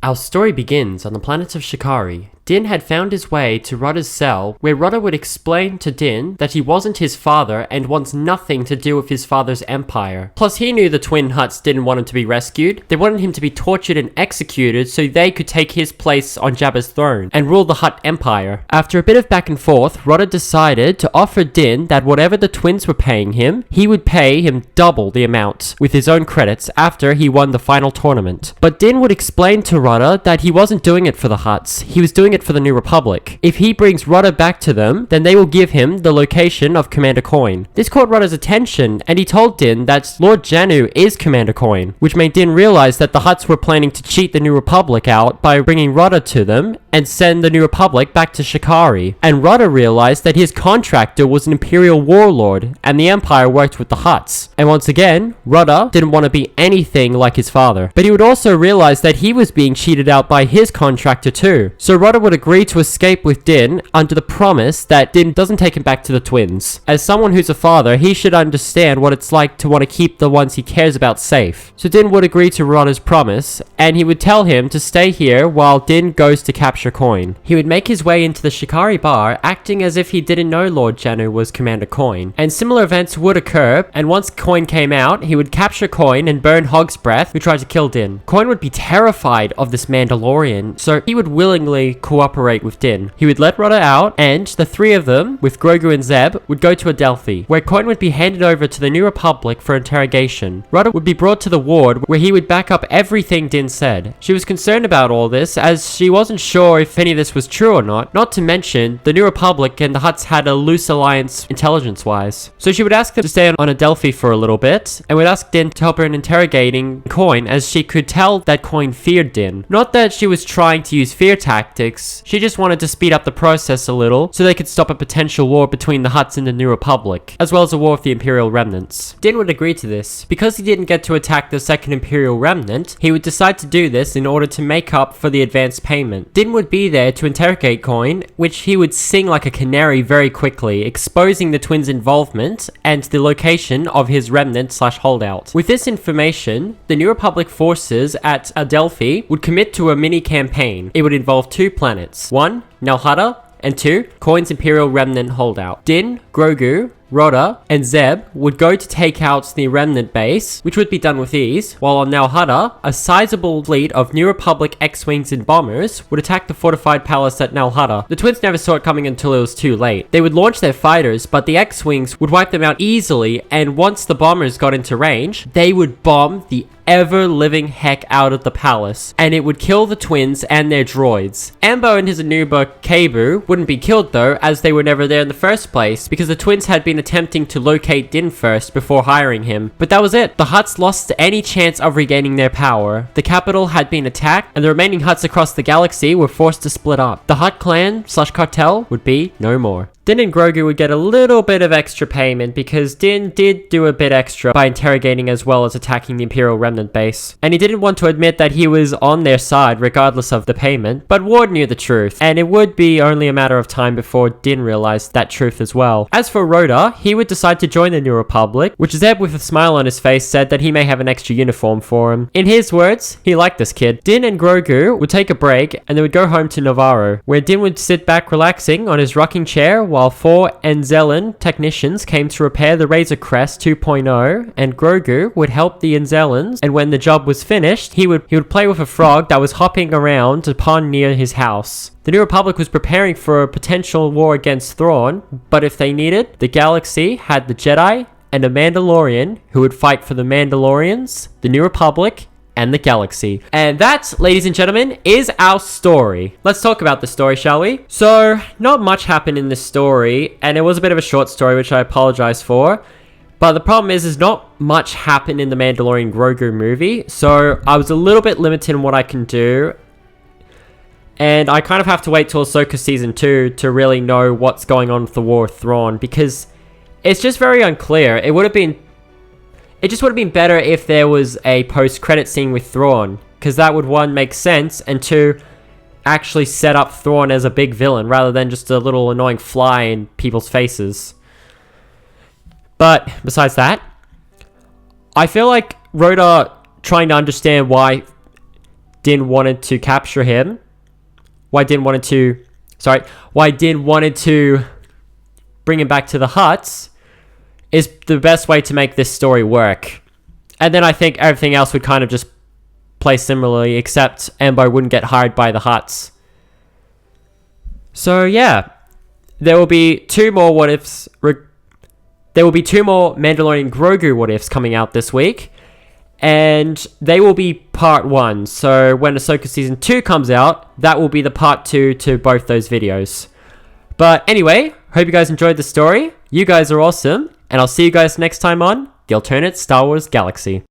Our story begins on the planet of Shakari. Din had found his way to Rotta's cell, where Rotta would explain to Din that he wasn't his father and wants nothing to do with his father's empire. Plus, he knew the twin Hutts didn't want him to be rescued. They wanted him to be tortured and executed so they could take his place on Jabba's throne and rule the Hutt empire. After a bit of back and forth, Rotta decided to offer Din that whatever the twins were paying him, he would pay him double the amount with his own credits after he won the final tournament. But Din would explain to Rotta that he wasn't doing it for the Hutts. He was doing it for the New Republic. If he brings Rotta back to them, then they will give him the location of Commander Coin. This caught Rotta's attention, and he told Din that Lord Janu is Commander Coin, which made Din realize that the Hutts were planning to cheat the New Republic out by bringing Rotta to them and send the New Republic back to Shakari. And Rotta realized that his contractor was an Imperial warlord, and the Empire worked with the Hutts. And once again, Rotta didn't want to be anything like his father. But he would also realize that he was being cheated out by his contractor too. So Rotta would agree to escape with Din under the promise that Din doesn't take him back to the twins. As someone who's a father, he should understand what it's like to want to keep the ones he cares about safe. So Din would agree to Rotta's promise, and he would tell him to stay here while Din goes to capture Coin. He would make his way into the Shakari bar, acting as if he didn't know Lord Janu was Commander Coin. And similar events would occur, and once Coin came out, he would capture Coin and burn Hog's Breath, who tried to kill Din. Coin would be terrified of this Mandalorian, so he would willingly cooperate with Din. He would let Rotta out, and the three of them, with Grogu and Zeb, would go to Adelphi, where Coin would be handed over to the New Republic for interrogation. Rotta would be brought to the ward, where he would back up everything Din said. She was concerned about all this, as she wasn't sure if any of this was true or not to mention, the New Republic and the Hutts had a loose alliance intelligence-wise. So she would ask them to stay on Adelphi for a little bit, and would ask Din to help her in interrogating Coin, as she could tell that Coin feared Din. Not that she was trying to use fear tactics, she just wanted to speed up the process a little, so they could stop a potential war between the Hutts and the New Republic, as well as a war with the Imperial Remnants. Din would agree to this. Because he didn't get to attack the second Imperial Remnant, he would decide to do this in order to make up for the advance payment. Din would be there to interrogate Coin, which he would sing like a canary very quickly, exposing the twins' involvement and the location of his remnant/holdout. With this information, the New Republic forces at Adelphi would commit to a mini campaign. It would involve two planets. 1. Nalhutta, and 2. Coin's Imperial Remnant holdout. Din, Grogu, Rotta, and Zeb would go to take out the Remnant base, which would be done with ease, while on Nalhutta, a sizable fleet of New Republic X-Wings and bombers would attack the fortified palace at Nalhutta. The twins never saw it coming until it was too late. They would launch their fighters, but the X-Wings would wipe them out easily, and once the bombers got into range, they would bomb the ever-living heck out of the palace, and it would kill the twins and their droids. Ambo and his Anuba Kabu wouldn't be killed though, as they were never there in the first place, because the twins had been attempting to locate Din first before hiring him. But that was it. The Hutts lost any chance of regaining their power. The capital had been attacked, and the remaining Hutts across the galaxy were forced to split up. The Hutt clan/cartel would be no more. Din and Grogu would get a little bit of extra payment because Din did do a bit extra by interrogating as well as attacking the Imperial Remnant base. And he didn't want to admit that he was on their side regardless of the payment, but Ward knew the truth, and it would be only a matter of time before Din realized that truth as well. As for Rotta, he would decide to join the New Republic, which Zeb with a smile on his face said that he may have an extra uniform for him. In his words, he liked this kid. Din and Grogu would take a break and they would go home to Navarro, where Din would sit back relaxing on his rocking chair while 4 Enzellan technicians came to repair the Razor Crest 2.0, and Grogu would help the Enzellans, and when the job was finished, he would play with a frog that was hopping around a pond near his house. The New Republic was preparing for a potential war against Thrawn, but if they needed, the galaxy had the Jedi and a Mandalorian who would fight for the Mandalorians, the New Republic, and the galaxy. And that, ladies and gentlemen, is our story. Let's talk about the story, shall we? So, not much happened in this story, and it was a bit of a short story, which I apologize for. But the problem is not much happened in the Mandalorian Grogu movie, so I was a little bit limited in what I can do. And I kind of have to wait till Ahsoka Season 2 to really know what's going on with the War of Thrawn, because it's just very unclear. It just would have been better if there was a post-credit scene with Thrawn, because that would, 1, make sense, and 2, actually set up Thrawn as a big villain, rather than just a little annoying fly in people's faces. But, besides that, I feel like Rotta trying to understand why Din wanted to capture him, why Din wanted to bring him back to the Hutts, is the best way to make this story work. And then I think everything else would kind of just play similarly, except Embo wouldn't get hired by the Hutts. So yeah, there will be 2 more what ifs. There will be 2 more Mandalorian Grogu what ifs coming out this week, and they will be part 1. So when Ahsoka season 2 comes out, that will be the part 2 to both those videos. But anyway, hope you guys enjoyed the story. You guys are awesome, and I'll see you guys next time on The Alternate Star Wars Galaxy.